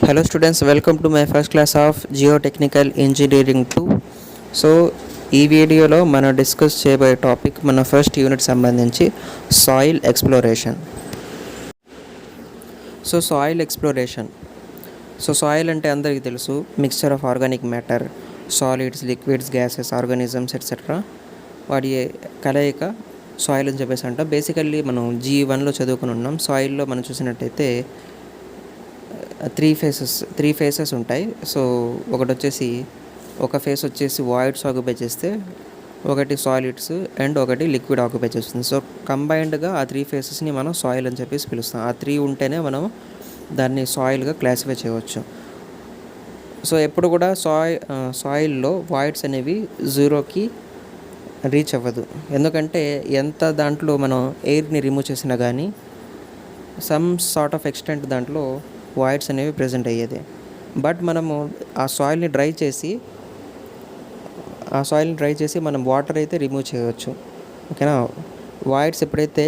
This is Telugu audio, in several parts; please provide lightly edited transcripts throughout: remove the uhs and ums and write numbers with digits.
Hello students, welcome to my first class of Geotechnical Engineering 2. So ఈ వీడియోలో మనం డిస్కస్ చేయబోయే టాపిక్ మన ఫస్ట్ యూనిట్ సంబంధించి సాయిల్ ఎక్స్ప్లోరేషన్. సాయిల్ అంటే అందరికీ తెలుసు, mixture of organic matter, solids, liquids, gases, organisms etcetera వాటి కలయిక సాయిల్ అని చెప్పేసి అంటాం. బేసికల్లీ మనం G1లో చదువుకుని ఉన్నాం. సాయిల్లో మనం చూసినట్టయితే త్రీ ఫేసెస్ ఉంటాయి. సో ఒక ఫేస్ వచ్చేసి వాయిడ్స్ ఆక్యుపై చేస్తే, ఒకటి సాలిడ్స్ అండ్ ఒకటి లిక్విడ్ ఆక్యుపై చేస్తుంది. సో కంబైన్డ్గా ఆ త్రీ ఫేసెస్ని మనం సాయిల్ అని చెప్పేసి పిలుస్తాం. ఆ త్రీ ఉంటేనే మనం దాన్ని సాయిల్గా క్లాసిఫై చేయవచ్చు. సో ఎప్పుడు కూడా సాయిల్లో వాయిడ్స్ అనేవి జీరోకి రీచ్ అవ్వదు. ఎందుకంటే ఎంత దాంట్లో మనం ఎయిర్ని రిమూవ్ చేసినా కానీ సమ్ సార్ట్ ఆఫ్ ఎక్స్టెంట్ దాంట్లో వాయిడ్స్ అనేవి ప్రెజెంట్ అయ్యేది. బట్ మనము ఆ సాయిల్ని డ్రై చేసి మనం వాటర్ అయితే రిమూవ్ చేయవచ్చు. ఓకేనా. వాయిడ్స్ ఎప్పుడైతే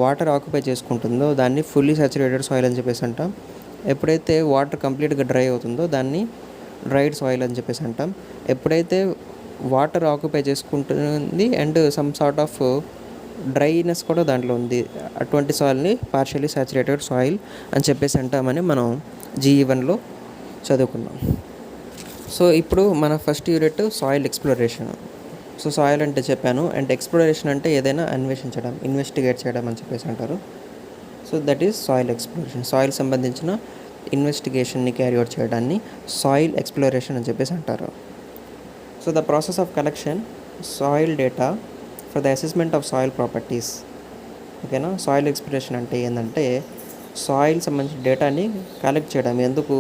వాటర్ ఆక్యుపై చేసుకుంటుందో దాన్ని ఫుల్లీ సాచురేటెడ్ సాయిల్ అని చెప్పేసి అంటాం. ఎప్పుడైతే వాటర్ కంప్లీట్గా డ్రై అవుతుందో దాన్ని డ్రైడ్ సాయిల్ అని చెప్పేసి అంటాం. ఎప్పుడైతే వాటర్ ఆక్యుపై చేసుకుంటుంది and some sort of dryness కూడా దాంట్లో ఉంది, అటువంటి సాయిల్ని పార్షియలీ సాచురేటెడ్ సాయిల్ అని చెప్పేసి అంటామని మనం G1లో చదువుకున్నాం. సో ఇప్పుడు మన first unit soil exploration. So soil అంటే చెప్పాను, అండ్ ఎక్స్ప్లోరేషన్ అంటే ఏదైనా అన్వేషించడం, ఇన్వెస్టిగేట్ చేయడం అని చెప్పేసి అంటారు. So that is soil exploration. Soil సంబంధించిన ఇన్వెస్టిగేషన్ని క్యారీ అవుట్ చేయడాన్ని సాయిల్ ఎక్స్ప్లోరేషన్ అని చెప్పేసి అంటారు. So the process of collection soil data for the assessment of soil properties. ఓకేనా. సాయిల్ ఎక్స్ప్లోరేషన్ అంటే ఏంటంటే సాయిల్ సంబంధించిన డేటాని కలెక్ట్ చేయడం. ఎందుకు?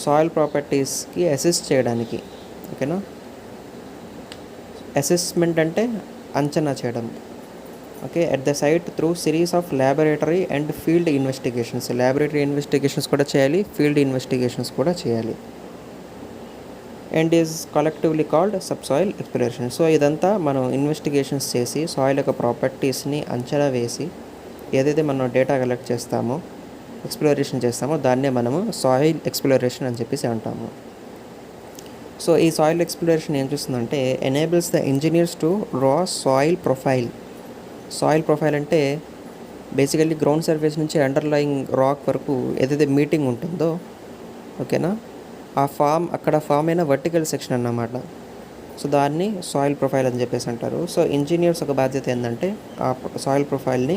సాయిల్ ప్రాపర్టీస్కి అసెస్ చేయడానికి. ఓకేనా. అసెస్మెంట్ అంటే అంచనా చేయడం. Okay. At the site through series of laboratory and field investigations. Laboratory investigations కూడా చేయాలి, ఫీల్డ్ ఇన్వెస్టిగేషన్స్ కూడా చేయాలి. And is collectively called subsoil exploration. So ఇదంతా మనం ఇన్వెస్టిగేషన్స్ చేసి సాయిల్ యొక్క ప్రాపర్టీస్ని అంచనా వేసి ఏదైతే మనం డేటా కలెక్ట్ చేస్తామో, ఎక్స్ప్లోరేషన్ చేస్తామో దాన్నే మనము సాయిల్ ఎక్స్ప్లోరేషన్ అని చెప్పేసి అంటాము. సో ఈ సాయిల్ ఎక్స్ప్లోరేషన్ ఏం చేస్తుందంటే enables the engineers to draw soil profile. Soil profile అంటే బేసికల్లీ గ్రౌండ్ సర్ఫేస్ నుంచి అండర్లయింగ్ రాక్ వరకు ఏదైతే మీటింగ్ ఉంటుందో, ఓకేనా, అక్కడ ఫామ్ అయిన వర్టికల్ సెక్షన్ అన్నమాట. సో దాన్ని సాయిల్ ప్రొఫైల్ అని చెప్పేసి అంటారు. సో ఇంజనీర్స్ ఒక బాధ్యత ఏంటంటే ఆ సాయిల్ ప్రొఫైల్ని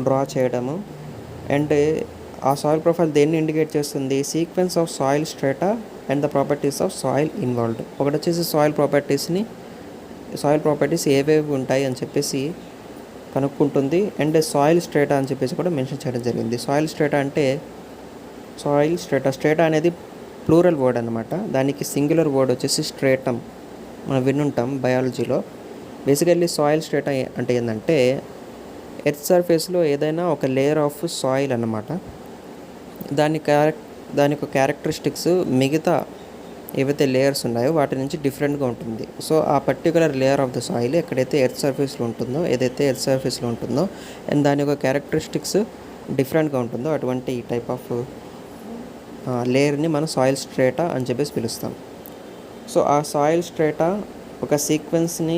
డ్రా చేయడము. అండ్ ఆ సాయిల్ ప్రొఫైల్ దేన్ని ఇండికేట్ చేస్తుంది? Sequence of soil strata and the properties of soil involved. ఒకటి వచ్చేసి సాయిల్ ప్రాపర్టీస్ ఏవేవి ఉంటాయి అని చెప్పేసి కనుక్కుంటుంది. అండ్ సాయిల్ స్ట్రేటా అని చెప్పేసి కూడా మెన్షన్ చేయడం జరిగింది. సాయిల్ స్ట్రేటా అనేది ప్లూరల్ వర్డ్ అనమాట. దానికి సింగులర్ వర్డ్ వచ్చేసి స్ట్రేటమ్. మనం వినుంటాం బయాలజీలో. బేసికల్లీ సాయిల్ స్ట్రేటా అంటే ఏంటంటే ఎర్త్ సర్ఫేస్లో ఏదైనా ఒక లేయర్ ఆఫ్ సాయిల్ అన్నమాట. దాని యొక్క క్యారెక్టరిస్టిక్స్ మిగతా ఏవైతే లేయర్స్ ఉన్నాయో వాటి నుంచి డిఫరెంట్గా ఉంటుంది. సో ఆ particular layer of the soil ఏదైతే ఎర్త్ సర్ఫేస్లో ఉంటుందో అండ్ దాని యొక్క క్యారెక్టరిస్టిక్స్ డిఫరెంట్గా ఉంటుందో అటువంటి టైప్ ఆఫ్ లేయర్ని మనం సాయిల్ స్ట్రేటా అని చెప్పేసి పిలుస్తాం. సో ఆ సాయిల్ స్ట్రేటా ఒక సీక్వెన్స్ని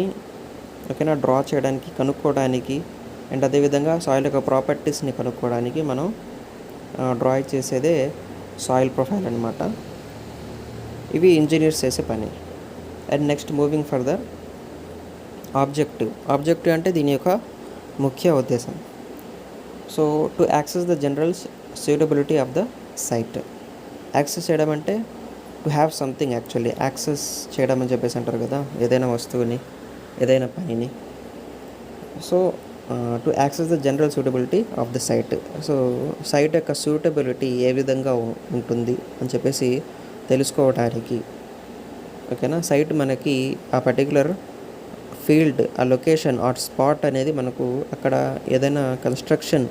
ఓకేనా డ్రా చేయడానికి, కనుక్కోవడానికి అండ్ అదేవిధంగా సాయిల్ యొక్క ప్రాపర్టీస్ని కనుక్కోవడానికి మనం డ్రా చేసేదే సాయిల్ ప్రొఫైల్ అనమాట. ఇవి ఇంజనీర్స్ చేసే పని. And next moving further, objective అంటే దీని యొక్క ముఖ్య ఉద్దేశం. So to access the general suitability of the site. Access చేయడం అంటే టు హ్యావ్ సంథింగ్, యాక్సెస్ చేయడం అని చెప్పేసి అంటారు కదా, ఏదైనా వస్తువుని, ఏదైనా పనిని. So to access the general suitability of the site. So site యొక్క సూటబిలిటీ ఏ విధంగా ఉంటుంది అని చెప్పేసి తెలుసుకోవడానికి, ఓకేనా. సైట్ మనకి ఆ పర్టికులర్ ఫీల్డ్, ఆ లొకేషన్, ఆ స్పాట్ అనేది మనకు అక్కడ ఏదైనా కన్స్ట్రక్షన్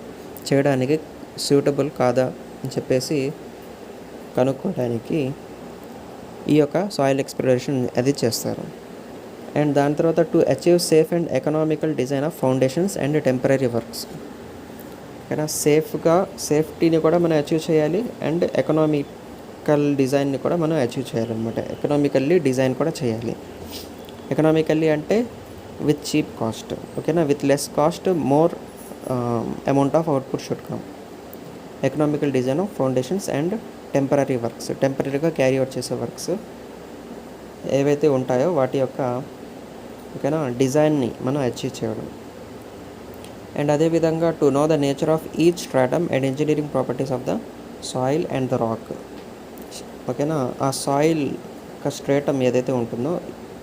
చేయడానికి సూటబుల్ కాదా అని చెప్పేసి కనుక్కోవడానికి ఈ యొక్క సాయిల్ ఎక్స్ప్లోరేషన్ అది చేస్తారు. అండ్ దాని తర్వాత to achieve safe and economical design of foundations and temporary works. ఓకేనా. సేఫ్టీని కూడా మనం అచీవ్ చేయాలి అండ్ ఎకనామికల్ డిజైన్ని కూడా మనం అచీవ్ చేయాలన్నమాట. ఎకనామికల్లీ డిజైన్ కూడా చేయాలి. ఎకనామికల్లీ అంటే విత్ చీప్ కాస్ట్, ఓకేనా. With less cost more amount of output should come. Economical design of foundations and temporary works, టెంపరీగా క్యారీ అవుట్ చేసే వర్క్స్ ఏవైతే ఉంటాయో వాటి యొక్క ఓకేనా డిజైన్ని మనం అచీవ్ చేయడం. అండ్ అదేవిధంగా to know the nature of each stratum and engineering properties of the soil and the rock, ఓకేనా. ఆ సాయిల్ యొక్క స్ట్రాటమ్ ఏదైతే ఉంటుందో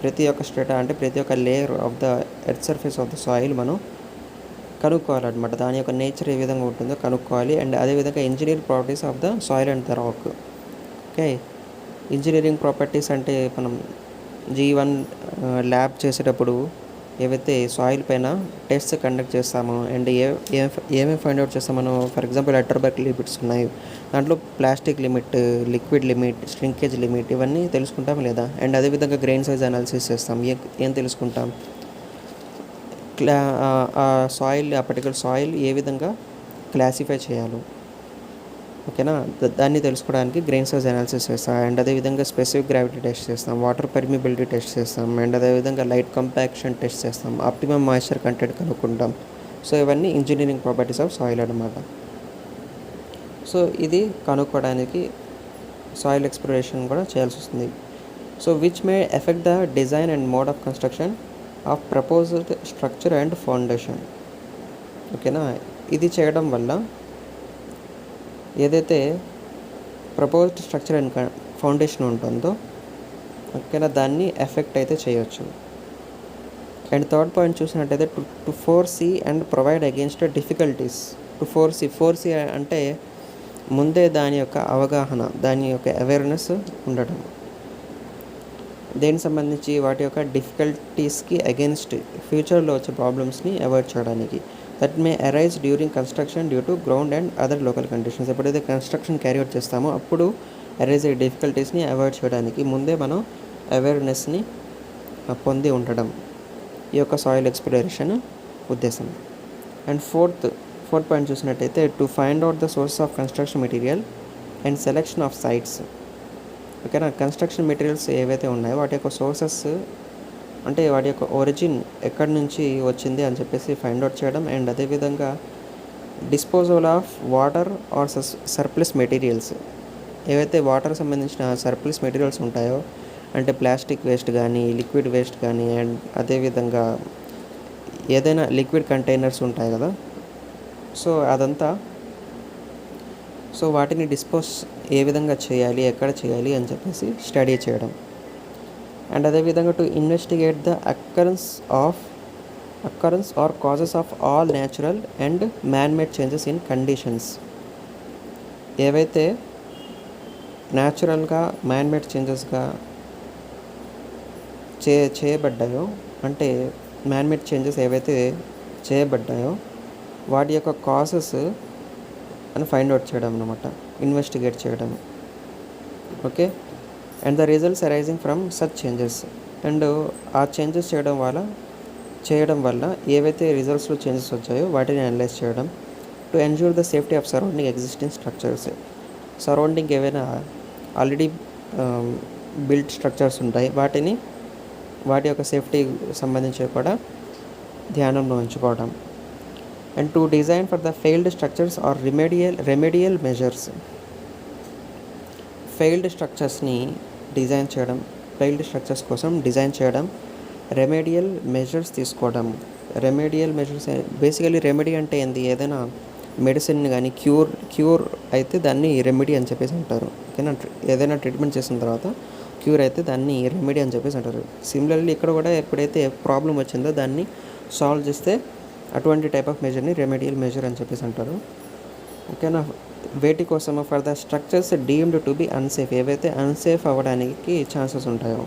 ప్రతి ఒక్క స్ట్రాటా అంటే ప్రతి ఒక్క layer of the earth surface of the soil మనం కనుక్కోవాలన్నమాట. దాని యొక్క నేచర్ ఏ విధంగా ఉంటుందో కనుక్కోవాలి. అండ్ అదేవిధంగా engineering properties of the soil and the rock. Okay, engineering properties అంటే మనం G1 ల్యాబ్ చేసేటప్పుడు ఏవైతే సాయిల్ పైన టెస్ట్ కండక్ట్ చేస్తామో అండ్ ఏమేమి ఫైండ్ అవుట్ చేస్తాం మనం. ఫర్ ఎగ్జాంపుల్ అటర్బర్గ్ లిమిట్స్ ఉన్నాయి, దాంట్లో plastic limit, liquid limit, shrinkage limit ఇవన్నీ తెలుసుకుంటాం లేదా. అండ్ అదేవిధంగా గ్రెయిన్ సైజ్ అనాలిసిస్ చేస్తాం. ఏం తెలుసుకుంటాం, ఆ సాయిల్, ఆ పర్టికులర్ సాయిల్ ఏ విధంగా క్లాసిఫై చేయాలో, ఓకేనా. దాన్ని తెలుసుకోవడానికి గ్రెయిన్ సైజ్ అనాలిసిస్ చేస్తాం. అండ్ అదేవిధంగా స్పెసిఫిక్ గ్రావిటీ టెస్ట్ చేస్తాం, వాటర్ పర్మిబిలిటీ టెస్ట్ చేస్తాం, అండ్ అదేవిధంగా లైట్ కంపాక్షన్ టెస్ట్ చేస్తాం, ఆప్టిమమ్ మాయిశ్చర్ కంటెంట్ కనుక్కుంటాం. సో ఇవన్నీ ఇంజనీరింగ్ ప్రాపర్టీస్ ఆఫ్ సాయిల్ అన్నమాట. సో ఇది కనుక్కోవడానికి సాయిల్ ఎక్స్ప్లోరేషన్ కూడా చేయాల్సి వస్తుంది. So which may affect the design and mode of construction of proposed structure and foundation, ఓకేనా. ఇది చేయడం వల్ల ఏదైతే ప్రపోజ్డ్ స్ట్రక్చర్ అండ్ ఫౌండేషన్ ఉంటుందో ఓకేనా దాన్ని ఎఫెక్ట్ అయితే చేయొచ్చు. అండ్ థర్డ్ పాయింట్ చూసినట్టయితే to foresee and provide against difficulties. Foresee అంటే ముందే దాని యొక్క అవగాహన, దాని యొక్క అవేర్నెస్ ఉండటం, దేనికి సంబంధించి వాటి యొక్క డిఫికల్టీస్కి అగేన్స్ట్ ఫ్యూచర్లో వచ్చే ప్రాబ్లమ్స్ని అవాయిడ్ చేయడానికి. That may arise during construction due to ground and other local conditions. ఎప్పుడైతే కన్స్ట్రక్షన్ క్యారీ అవుట్ చేస్తామో అప్పుడు అరైజ్ అయ్యే డిఫికల్టీస్ని అవాయిడ్ చేయడానికి ముందే మనం అవేర్నెస్ని పొంది ఉండడం ఈ యొక్క సాయిల్ ఎక్స్ప్లోరేషన్ ఉద్దేశం. అండ్ ఫోర్త్ పాయింట్ చూసినట్టయితే to find out the source of construction material and selection of sites, ఓకేనా. కన్స్ట్రక్షన్ మెటీరియల్స్ ఏవైతే ఉన్నాయో వాటి యొక్క సోర్సెస్ అంటే వాటి యొక్క ఒరిజిన్ ఎక్కడి నుంచి వచ్చింది అని చెప్పేసి ఫైండ్ అవుట్ చేయడం. అండ్ అదేవిధంగా disposal of water or surplus materials, ఏవైతే వాటర్ సంబంధించిన సర్ప్లస్ మెటీరియల్స్ ఉంటాయో అంటే ప్లాస్టిక్ వేస్ట్ కానీ, లిక్విడ్ వేస్ట్ కానీ, అండ్ అదేవిధంగా ఏదైనా లిక్విడ్ కంటైనర్స్ ఉంటాయి కదా, సో అదంతా సో వాటిని డిస్పోజ్ ఏ విధంగా చేయాలి, ఎక్కడ చేయాలి అని చెప్పేసి స్టడీ చేయడం. అండ్ అదేవిధంగా to investigate the occurrence or causes of all natural and manmade changes in conditions. ఏవైతే న్యాచురల్గా మ్యాన్మేడ్ చేంజెస్గా చేయబడ్డాయో అంటే మ్యాన్మేడ్ చేంజెస్ ఏవైతే చేయబడ్డాయో వాటి యొక్క కాజెస్ అని ఫైండ్ అవుట్ చేయడం అన్నమాట, ఇన్వెస్టిగేట్ చేయడం. Okay, and the results arising from such changes. And ఆ చేంజెస్ చేయడం వల్ల ఏవైతే రిజల్ట్స్లో చేంజెస్ వచ్చాయో వాటిని అనలైజ్ చేయడం. To ensure the safety of surrounding existing structures. Surrounding ఏవైనా ఆల్రెడీ బిల్ట్ స్ట్రక్చర్స్ ఉంటాయి వాటి యొక్క సేఫ్టీ సంబంధించి కూడా ధ్యానంలో ఉంచుకోవడం. And to design for the failed structures or remedial measures. Failed స్ట్రక్చర్స్ని డిజైన్ చేయడం, ఫెయిల్డ్ స్ట్రక్చర్స్ కోసం డిజైన్ చేయడం, రెమెడియల్ మెజర్స్ తీసుకోవడం. రెమెడియల్ మెజర్స్ బేసికలీ రెమెడీ అంటే ఏంది, ఏదైనా మెడిసిన్ కానీ క్యూర్ అయితే దాన్ని రెమెడీ అని చెప్పేసి అంటారు, ఓకేనా. ఏదైనా ట్రీట్మెంట్ చేసిన తర్వాత క్యూర్ అయితే దాన్ని రెమెడీ అని చెప్పేసి అంటారు. సిమిలర్లీ ఇక్కడ కూడా ఎప్పుడైతే ప్రాబ్లం వచ్చిందో దాన్ని సాల్వ్ చేస్తే అటువంటి టైప్ ఆఫ్ మెజర్ని రెమెడియల్ మెజర్ అని చెప్పేసి అంటారు, ఓకేనా. వేటి కోసము for the structures deemed to be unsafe, ఏవైతే అన్సేఫ్ అవ్వడానికి ఛాన్సెస్ ఉంటాయో.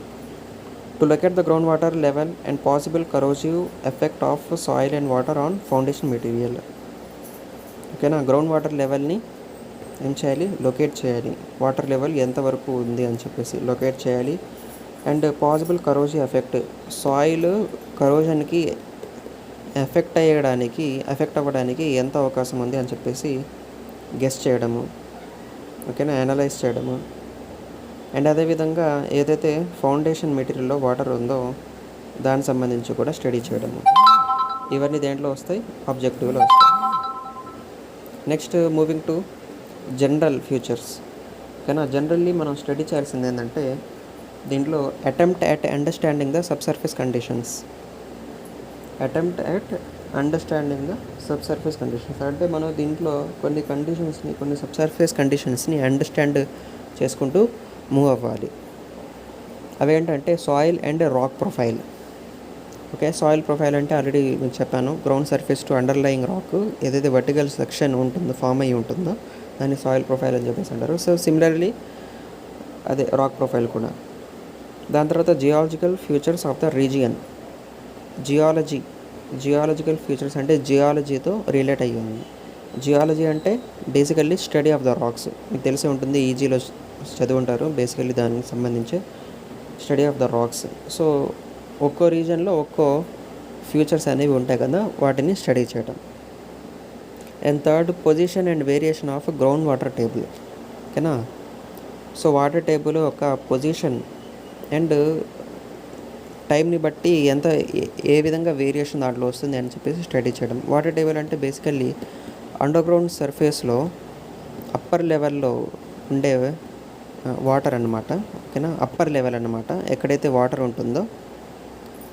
To locate the ground water level and possible corrosive effect of soil and water on foundation material, ఓకేనా. గ్రౌండ్ వాటర్ లెవెల్ని ఏం చేయాలి, లొకేట్ చేయాలి. వాటర్ లెవెల్ ఎంతవరకు ఉంది అని చెప్పేసి లొకేట్ చేయాలి. And possible corrosive effect, soil కరోజన్కి ఎఫెక్ట్ అవ్వడానికి ఎంత అవకాశం ఉంది అని చెప్పేసి గెస్ చేయడము, ఓకేనా, అనలైజ్ చేయడము. అండ్ అదేవిధంగా ఏదైతే ఫౌండేషన్ మెటీరియల్లో వాటర్ ఉందో దానికి సంబంధించి కూడా స్టడీ చేయడము. ఇవన్నీ దేంట్లో వస్తాయి? ఆబ్జెక్టివ్లో వస్తాయి. Next moving to general futures, ఓకేనా. జనరల్లీ మనం స్టడీ చేయాల్సింది ఏంటంటే దీంట్లో attempt at understanding the subsurface conditions. అంటే మనం దీంట్లో కొన్ని సబ్సర్ఫేస్ కండిషన్స్ని అండర్స్టాండ్ చేసుకుంటూ మూవ్ అవ్వాలి. అవేంటంటే soil and rock profile. Okay, soil profile అంటే ఆల్రెడీ నేను చెప్పాను, ground surface to underlying rock ఏదైతే వర్టికల్ సెక్షన్ ఉంటుందో, ఫామ్ అయ్యి ఉంటుందో దాన్ని సాయిల్ ప్రొఫైల్ అని చెప్పేసి అంటారు. సో సిమిలర్లీ అదే రాక్ ప్రొఫైల్ కూడా. దాని తర్వాత geological features of the region. Geological futures అంటే జియాలజీతో రిలేట్ అయ్యి ఉంది. జియాలజీ అంటే basically study of the rocks. మీకు తెలిసే ఉంటుంది, ఈజీలో చదివి ఉంటారు. బేసికల్లీ దానికి సంబంధించి study of the rocks. So ఒక్కో రీజన్లో ఒక్కో ఫ్యూచర్స్ అనేవి ఉంటాయి కదా, వాటిని స్టడీ చేయడం. And third, position and variation of ground water table, ఓకేనా. సో వాటర్ టేబుల్ ఒక పొజిషన్ అండ్ టైంని బట్టి ఏ విధంగా వేరియేషన్ దాంట్లో వస్తుంది అని చెప్పేసి స్టడీ చేయడం. వాటర్ టేబుల్ అంటే బేసికల్లీ అండర్ గ్రౌండ్ సర్ఫేస్లో అప్పర్ లెవెల్లో ఉండే వాటర్ అన్నమాట, ఓకేనా. అప్పర్ లెవెల్ అన్నమాట, ఎక్కడైతే వాటర్ ఉంటుందో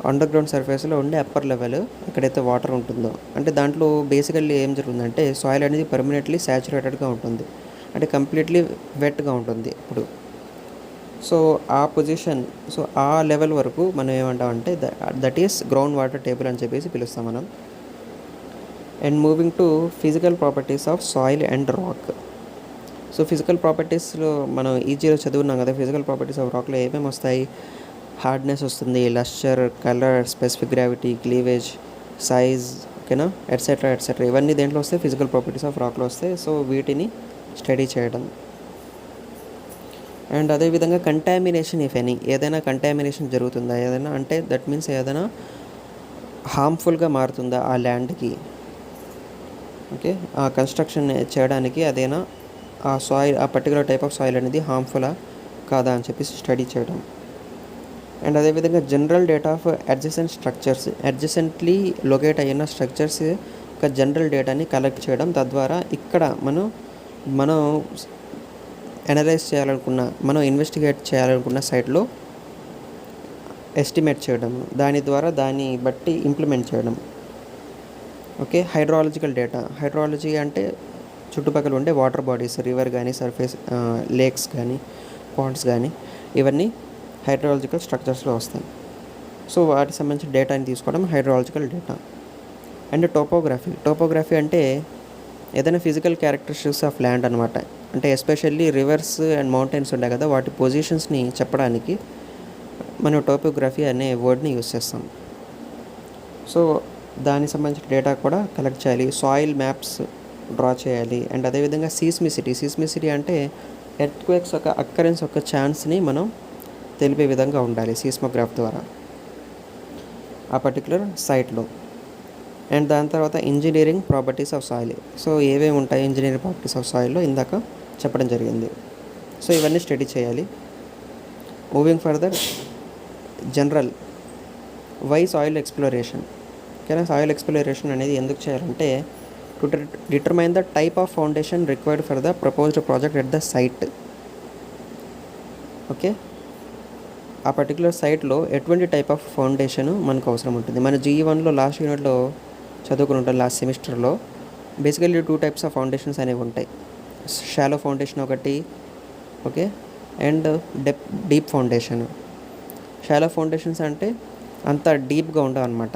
అండర్ గ్రౌండ్ సర్ఫేస్లో ఉండే అప్పర్ లెవెల్ ఎక్కడైతే వాటర్ ఉంటుందో, అంటే దాంట్లో బేసికల్లీ ఏం జరుగుతుందంటే సాయిల్ అనేది పర్మనెంట్లీ సాచురేటెడ్గా ఉంటుంది, అంటే కంప్లీట్లీ వెట్గా ఉంటుంది ఇప్పుడు. సో ఆ పొజిషన్, సో ఆ లెవెల్ వరకు మనం ఏమంటామంటే that is ground water table అని చెప్పేసి పిలుస్తాం మనం. And moving to physical properties of soil and rock. So physical ప్రాపర్టీస్లో మనం ఈజీగా చదువున్నాం కదా, ఫిజికల్ ప్రాపర్టీస్ ఆఫ్ రాక్లో ఏమేమి వస్తాయి? హార్డ్నెస్ వస్తుంది, lustre, colour, specific gravity, cleavage, size, ఓకేనా, ఎట్సెట్రా. ఇవన్నీ దేంట్లో వస్తాయి? ఫిజికల్ ప్రాపర్టీస్ ఆఫ్ రాక్లో వస్తాయి. సో వీటిని స్టడీ చేయడం. అండ్ అదేవిధంగా కంటామినేషన్, ఇఫ్ ఎనీ, ఏదైనా కంటామినేషన్ జరుగుతుందా, ఏదైనా అంటే దట్ మీన్స్ ఏదైనా హార్మ్ఫుల్గా మారుతుందా ఆ ల్యాండ్కి, ఓకే, ఆ కన్స్ట్రక్షన్ చేయడానికి అదేనా ఆ పర్టికులర్ టైప్ ఆఫ్ సాయిల్ అనేది హార్మ్ఫుల్లా కాదా అని చెప్పేసి స్టడీ చేయడం. అండ్ అదేవిధంగా general data of adjacent structures, adjacently locate అయిన స్ట్రక్చర్స్ యొక్క జనరల్ డేటాని కలెక్ట్ చేయడం. తద్వారా ఇక్కడ మనం అనలైజ్ చేయాలనుకున్న, మనం ఇన్వెస్టిగేట్ చేయాలనుకున్న సైట్లో ఎస్టిమేట్ చేయడం, దాన్ని బట్టి ఇంప్లిమెంట్ చేయడం. Okay, hydrological data. హైడ్రాలజీ అంటే చుట్టుపక్కల ఉండే వాటర్ బాడీస్, రివర్ కానీ, సర్ఫేస్ లేక్స్ కానీ, పాండ్స్ కానీ, ఇవన్నీ హైడ్రాలజికల్ స్ట్రక్చర్స్లో వస్తాయి. సో వాటికి సంబంధించిన డేటాని తీసుకోవడం హైడ్రాలజికల్ డేటా. అండ్ టోపోగ్రఫీ అంటే ఏదైనా ఫిజికల్ క్యారెక్టరిస్టిక్స్ ఆఫ్ ల్యాండ్ అనమాట. అంటే ఎస్పెషల్లీ రివర్స్ అండ్ మౌంటైన్స్ ఉంటాయి కదా, వాటి పొజిషన్స్ని చెప్పడానికి మనం టోపోగ్రఫీ అనే వర్డ్ని యూస్ చేస్తాం. సో దానికి సంబంధించిన డేటా కూడా కలెక్ట్ చేయాలి. సాయిల్ మ్యాప్స్ డ్రా చేయాలి. అండ్ అదేవిధంగా సీస్మిసిటీ అంటే ఎర్త్క్వేక్స్ యొక్క అక్కరెన్స్ యొక్క ఛాన్స్ని మనం తెలిపే విధంగా ఉండాలి సీస్మోగ్రాఫ్ ద్వారా ఆ పర్టికులర్ సైట్లో. అండ్ దాని తర్వాత engineering properties of soil. So ఏవేమి ఉంటాయి ఇంజనీరింగ్ ప్రాపర్టీస్ ఆఫ్ సాయిల్లో ఇందాక చెప్పడం జరిగింది. సో ఇవన్నీ స్టడీ చేయాలి. Moving further, general why soil exploration. ఓకేనా, సాయిల్ ఎక్స్ప్లోరేషన్ అనేది ఎందుకు చేయాలంటే to determine the type of foundation required for the proposed project at the site. Okay, ఆ పర్టికులర్ సైట్లో ఎటువంటి టైప్ ఆఫ్ ఫౌండేషన్ మనకు అవసరం ఉంటుంది. మన GE1లో లాస్ట్ యూనిట్లో చదువుకుని ఉంటాం, లాస్ట్ సెమిస్టర్లో. బేసికల్లీ 2 టైప్స్ ఆఫ్ ఫౌండేషన్స్ అనేవి ఉంటాయి. షాలో ఫౌండేషన్ ఒకటి, okay, and deep foundation. Shallow foundations అంటే అంత డీప్గా ఉండవు అనమాట,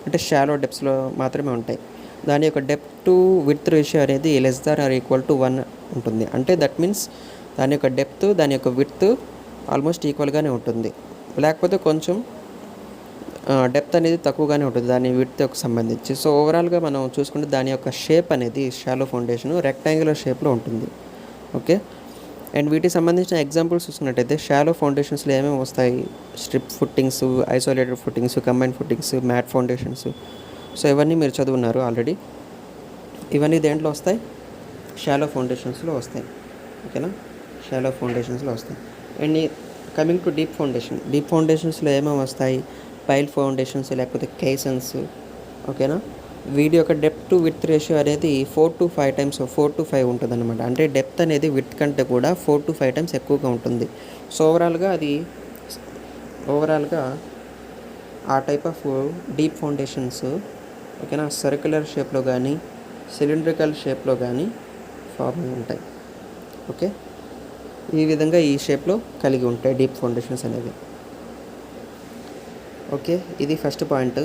అంటే షాలో డెప్స్లో మాత్రమే ఉంటాయి. దాని యొక్క డెప్త్ టు విడ్త్ రేషియో అనేది <= 1 ఉంటుంది. అంటే దట్ మీన్స్ దాని యొక్క డెప్త్, దాని యొక్క విడ్త్ ఆల్మోస్ట్ ఈక్వల్గానే ఉంటుంది. లేకపోతే కొంచెం డెప్త్ అనేది తక్కువగానే ఉంటుంది దాని విడ్త్కి సంబంధించి. సో ఓవరాల్గా మనం చూసుకుంటే దాని యొక్క షేప్ అనేది షాలో ఫౌండేషన్ రెక్టాంగులర్ షేప్లో ఉంటుంది. ఓకే, అండ్ వీటికి సంబంధించిన ఎగ్జాంపుల్స్ చూసుకున్నట్టయితే షాలో ఫౌండేషన్స్లో ఏమేమి వస్తాయి? Strip footings, isolated footings, combined footings, mat foundations, so ఇవన్నీ మీరు చదువున్నారు ఆల్రెడీ. ఇవన్నీ దేంట్లో వస్తాయి? షాలో ఫౌండేషన్స్లో వస్తాయి. ఓకేనా, షాలో ఫౌండేషన్స్లో వస్తాయి. అండ్ కమింగ్ టు డీప్ ఫౌండేషన్స్లో ఏమేమి వస్తాయి? పైల్ ఫౌండేషన్స్, లేకపోతే కేసన్స్. ఓకేనా, వీడి యొక్క డెప్త్ టు విడ్త్ రేషియో అనేది 4 to 5 times, 4 to 5 ఉంటుంది అనమాట. అంటే డెప్త్ అనేది విడ్త్ కంటే కూడా 4 to 5 times ఎక్కువగా ఉంటుంది. సో ఓవరాల్గా ఆ టైప్ ఆఫ్ డీప్ ఫౌండేషన్స్, ఓకేనా, సర్క్యులర్ షేప్లో కానీ సిలిండ్రికల్ షేప్లో కానీ ఫామ్ అయి ఉంటాయి. ఓకే, ఈ విధంగా ఈ షేప్లో కలిగి ఉంటాయి డీప్ ఫౌండేషన్స్ అనేవి. ఓకే, ఇది ఫస్ట్ పాయింట్.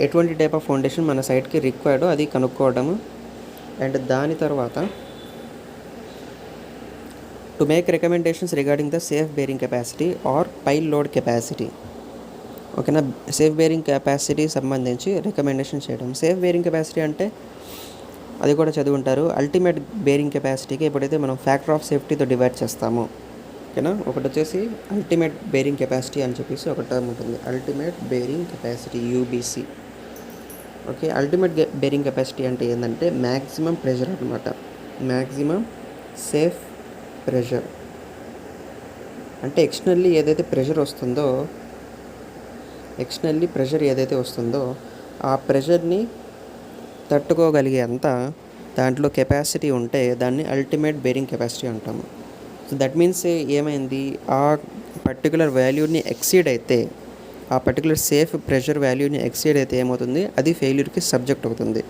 ఎటువంటి టైప్ ఆఫ్ ఫౌండేషన్ మన సైట్కి రిక్వైర్డ్ అది కనుక్కోవడము. అండ్ దాని తర్వాత to make recommendations regarding the safe bearing capacity or pile load capacity. ఓకేనా, సేఫ్ బేరింగ్ కెపాసిటీ సంబంధించి రికమెండేషన్ చేయడం. సేఫ్ బేరింగ్ కెపాసిటీ అంటే అది కూడా చదివి ఉంటారు. అల్టిమేట్ బేరింగ్ కెపాసిటీకి ఎప్పుడైతే మనం ఫ్యాక్టర్ ఆఫ్ సేఫ్టీతో డివైడ్ చేస్తామో, ఓకేనా, ఒకటి వచ్చేసి అల్టిమేట్ బేరింగ్ కెపాసిటీ అని చెప్పేసి ఒక టర్మ్ ఉంటుంది, ultimate bearing capacity UBC. Okay, ultimate bearing capacity అంటే ఏంటంటే మ్యాక్సిమం ప్రెషర్ అనమాట. మ్యాక్సిమం సేఫ్ ప్రెషర్ అంటే ఎక్స్టర్నల్లీ ఏదైతే ప్రెషర్ వస్తుందో ఆ ప్రెషర్ని తట్టుకోగలిగే అంత దాంట్లో కెపాసిటీ ఉంటే దాన్ని అల్టిమేట్ బేరింగ్ కెపాసిటీ అంటాము. సో దట్ మీన్స్ ఏమైంది, ఆ పర్టికులర్ వాల్యూని ఎక్సీడ్ అయితే, ఆ పర్టికులర్ సేఫ్ ప్రెషర్ వాల్యూని ఎక్సీడ్ అయితే ఏమవుతుంది, అది ఫెయిల్యూర్కి సబ్జెక్ట్ అవుతుంది.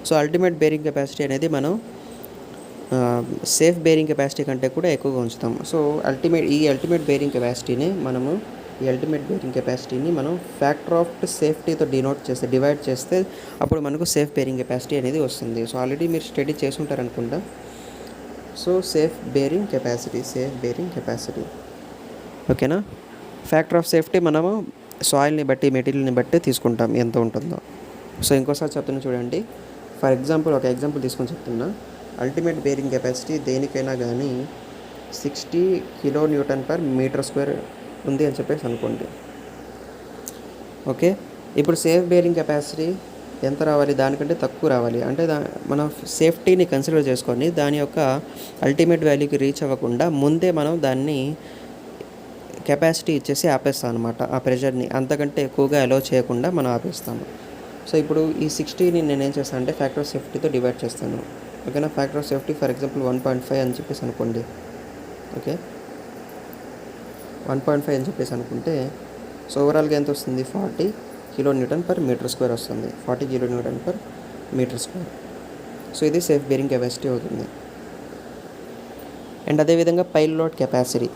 సో అల్టిమేట్ బేరింగ్ కెపాసిటీ అనేది మనం సేఫ్ బేరింగ్ కెపాసిటీ కంటే కూడా ఎక్కువగా ఉంచుతాం. సో అల్టిమేట్ బేరింగ్ కెపాసిటీని మనం ఫ్యాక్టర్ ఆఫ్ సేఫ్టీతో డివైడ్ చేస్తే అప్పుడు మనకు సేఫ్ బేరింగ్ కెపాసిటీ అనేది వస్తుంది. సో ఆల్రెడీ మీరు స్టడీ చేసి ఉంటారనుకుంటా. సో సేఫ్ బేరింగ్ కెపాసిటీ ఓకేనా. ఫ్యాక్టర్ ఆఫ్ సేఫ్టీ మనము సాయిల్ని బట్టి, మెటీరియల్ని బట్టి తీసుకుంటాం ఎంత ఉంటుందో. సో ఇంకోసారి చెప్తున్నా చూడండి. ఫర్ ఎగ్జాంపుల్, ఒక ఎగ్జాంపుల్ తీసుకొని చెప్తున్నా. అల్టిమేట్ బేరింగ్ కెపాసిటీ దేనికైనా కానీ 60 kN/m² ఉంది అని చెప్పేసి అనుకోండి. ఓకే, ఇప్పుడు సేఫ్ బేరింగ్ కెపాసిటీ ఎంత రావాలి, దానికంటే తక్కువ రావాలి. అంటే మనం సేఫ్టీని కన్సిడర్ చేసుకొని దాని యొక్క అల్టిమేట్ వాల్యూకి రీచ్ అవ్వకుండా ముందే మనం దాన్ని కెపాసిటీ ఇచ్చేసి ఆపేస్తాం అనమాట. ఆ ప్రెషర్ని అంతకంటే ఎక్కువగా అలో చేయకుండా మనం ఆపేస్తాము. సో ఇప్పుడు ఈ 60ని నేను ఏం చేస్తాను అంటే ఫ్యాక్టర్ ఆఫ్ సేఫ్టీతో డివైడ్ చేస్తాను. ఓకేనా, factor of safety for example 1.5 అని చెప్పేసి అనుకోండి. ఓకే, 1.5 అని చెప్పేసి అనుకుంటే సో ఓవరాల్గా ఎంత వస్తుంది, 40 kN/m² వస్తుంది. 40 kN/m². సో ఇది సేఫ్ బేరింగ్ కెపాసిటీ అవుతుంది. అండ్ అదేవిధంగా పైల్ లోడ్ కెపాసిటీ,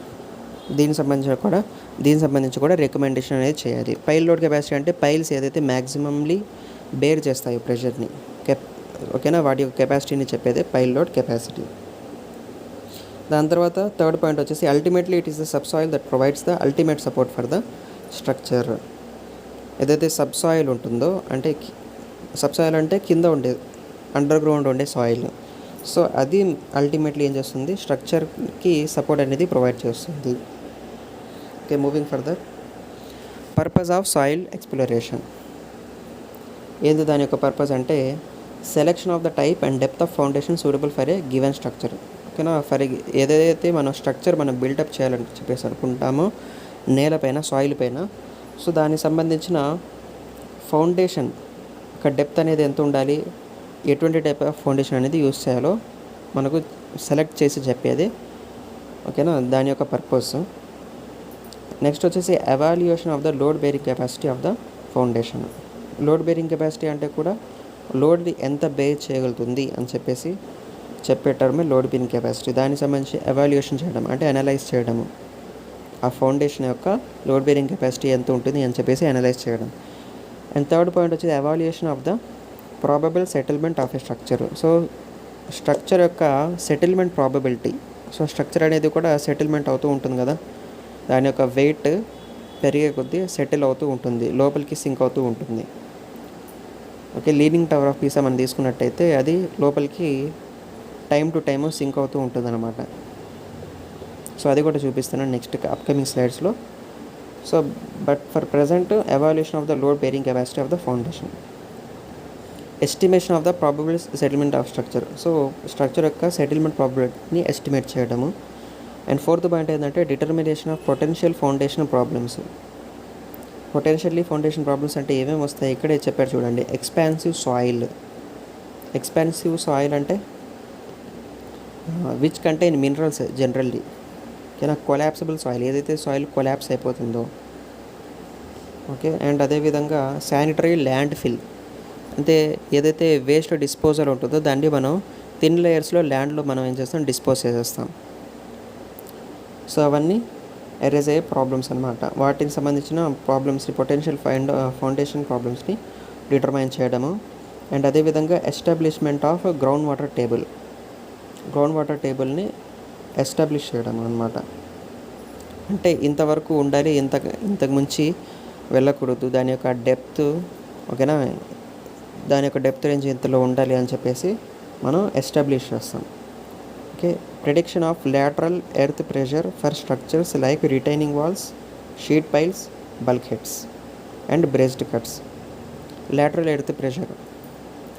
దీనికి సంబంధించి కూడా రికమెండేషన్ అనేది చేయాలి. పైల్ లోడ్ కెపాసిటీ అంటే పైల్స్ ఏదైతే మ్యాక్సిమంలీ బేర్ చేస్తాయో ప్రెషర్ని, ఓకేనా, వాటి యొక్క కెపాసిటీని చెప్పేదే పైల్ లోడ్ కెపాసిటీ. దాని తర్వాత థర్డ్ పాయింట్ వచ్చేసి ultimately it is the subsoil that provides the ultimate support for the structure. ఏదైతే సబ్సాయిల్ ఉంటుందో, అంటే సబ్సాయిల్ అంటే కింద ఉండే అండర్ గ్రౌండ్ ఉండే సాయిల్. సో అది అల్టిమేట్లీ ఏం చేస్తుంది, స్ట్రక్చర్కి సపోర్ట్ అనేది ప్రొవైడ్ చేస్తుంది. Okay, moving further. Purpose of soil exploration. ఏంది దాని యొక్క పర్పస్ అంటే selection of the type and depth of foundation suitable for a given structure. ఓకేనా, ఏదైతే మనం స్ట్రక్చర్ బిల్డప్ చేయాలని చెప్పేసి అనుకుంటామో నేలపైన, సాయిల్ పైన, సో దానికి సంబంధించిన ఫౌండేషన్ ఒక డెప్త్ అనేది ఎంత ఉండాలి, ఎటువంటి టైప్ ఆఫ్ ఫౌండేషన్ అనేది యూస్ చేయాలో మనకు సెలెక్ట్ చేసి చెప్పేది. ఓకేనా, దాని యొక్క పర్పస్. నెక్స్ట్ వచ్చేసి evaluation of the load bearing capacity of the foundation. Load bearing capacity అంటే కూడా లోడ్ని ఎంత బేర్ చేయగలుగుతుంది అని చెప్పేసి చెప్పే టర్మే లోడ్ బేరింగ్ కెపాసిటీ. దానికి సంబంధించి ఎవాల్యుయేషన్ చేయడం అంటే అనలైజ్ చేయడము, ఆ ఫౌండేషన్ యొక్క లోడ్ బేరింగ్ కెపాసిటీ ఎంత ఉంటుంది అని చెప్పేసి అనలైజ్ చేయడం. అండ్ థర్డ్ పాయింట్ వచ్చేసి evaluation of the probable settlement of a structure. So structure యొక్క సెటిల్మెంట్ ప్రాబబిలిటీ. సో స్ట్రక్చర్ అనేది కూడా సెటిల్మెంట్ అవుతూ ఉంటుంది కదా, దాని యొక్క వెయిట్ పెరిగే కొద్దీ సెటిల్ అవుతూ ఉంటుంది, లోపలికి సింక్ అవుతూ ఉంటుంది. Okay, leaning tower of Pisa మనం తీసుకున్నట్టయితే అది లోపలికి టైం టు టైము సింక్ అవుతూ ఉంటుంది అనమాట. సో అది కూడా చూపిస్తాను నెక్స్ట్ అప్కమింగ్ స్లైడ్స్లో. So but for present evaluation of the load bearing capacity of the foundation. Estimation of the probable settlement of structure. So structure యొక్క సెటిల్మెంట్ ప్రాబబిలిటీని ఎస్టిమేట్ చేయడము. అండ్ ఫోర్త్ పాయింట్ ఏంటంటే determination of potential foundation problems. Potentially foundation problems అంటే ఏమేమి వస్తాయి ఇక్కడే చెప్పారు చూడండి. ఎక్స్పాన్సివ్ సాయిల్ అంటే విచ్ కంటైన్ మినరల్స్ జనరల్లీ. ఓకేనా. కొలాప్సిబుల్ సాయిల్, ఏదైతే సాయిల్ కొలాప్స్ అయిపోతుందో. ఓకే. అండ్ అదేవిధంగా శానిటరీ ల్యాండ్ ఫిల్, అంటే ఏదైతే వేస్ట్ డిస్పోజల్ ఉంటుందో దాన్ని మనం థిన్ లేయర్స్లో ల్యాండ్లో మనం ఏం చేస్తాం, డిస్పోజ్ చేసేస్తాం. సో అవన్నీ ఎరేజ్ అయ్యే ప్రాబ్లమ్స్ అనమాట. వాటికి సంబంధించిన ప్రాబ్లమ్స్ని, పొటెన్షియల్ ఫౌండేషన్ ప్రాబ్లమ్స్ని డిటర్మైన్ చేయడము. అండ్ అదేవిధంగా ఎస్టాబ్లిష్మెంట్ ఆఫ్ గ్రౌండ్ వాటర్ టేబుల్ని ఎస్టాబ్లిష్ చేయడం అనమాట. అంటే ఇంతవరకు ఉండాలి, ఇంతకు మించి వెళ్ళకూడదు, దాని యొక్క డెప్త్, ఓకేనా, దాని యొక్క డెప్త్ రేంజ్ ఇంతలో ఉండాలి అని చెప్పేసి మనం ఎస్టాబ్లిష్ చేస్తాం. Okay. Prediction of lateral earth pressure for structures like retaining walls, sheet piles, bulk heads and braced cuts. Lateral earth pressure